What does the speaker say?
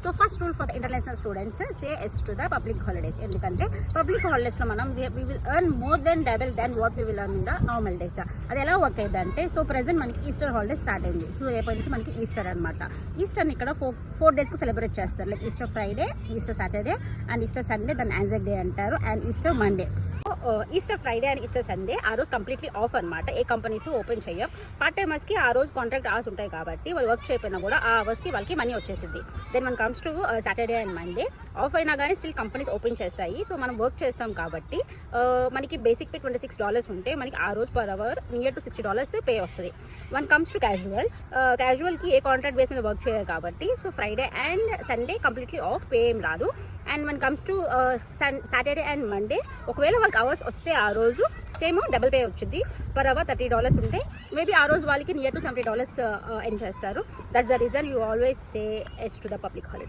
So first rule for the international students say yes to the public holidays. ఎందుకంటే public హాలిడేస్లో మనం we will earn more than double than what we will earn in the normal days. అది ఎలా work అయింది అంటే, so present మనకి Easter holidays start అయింది. So రేపటి నుంచి మనకి ఈస్టర్ అనమాట. ఈస్టర్ని ఇక్కడ ఫోర్ డేస్కి సెలబ్రేట్ చేస్తారు. Like Easter Friday, Easter Saturday and Easter Sunday, దాన్ని యాన్జాక్ డే అంటారు, and Easter Monday. Easter Friday and Easter Sunday ఆ రోజు కంప్లీట్లీ ఆఫ్ అనమాట. ఏ కంపెనీస్ ఓపెన్ చేయం. పార్ట్ టైమర్స్కి ఆ రోజు కాంట్రాక్ట్ అవర్స్ ఉంటాయి కాబట్టి వాళ్ళు వర్క్ చేయకపోయినా కూడా ఆ అవర్స్కి వాళ్ళకి మనీ వచ్చేసింది. దెన్ మన comes to Saturday and Monday of అయినా కానీ స్టిల్ కంపెనీస్ ఓపెన్ చేస్తాయి. సో మనం వర్క్ చేస్తాం కాబట్టి మనకి బేసిక్ పే $26 ఉంటే మనకి ఆ రోజు per hour near to $60 pay వస్తుంది. వన్ కమ్స్ టు క్యాజువల్కి ఏ కాంట్రాక్ట్ బేస్ మీద వర్క్ చేయరు కాబట్టి so Friday and Sunday completely off, pay ఏం రాదు. And one comes to Saturday and Monday ఒకవేళ వాళ్ళకి అవర్స్ వస్తే ఆ రోజు సేమ్ డబుల్ పే వచ్చింది. పర్ అవర్ $30 ఉంటే మేబీ ఆ రోజు వాళ్ళకి నియర్ టు $70 ఎర్న్ చేస్తారు. That's the reason you always say yes to the public holiday.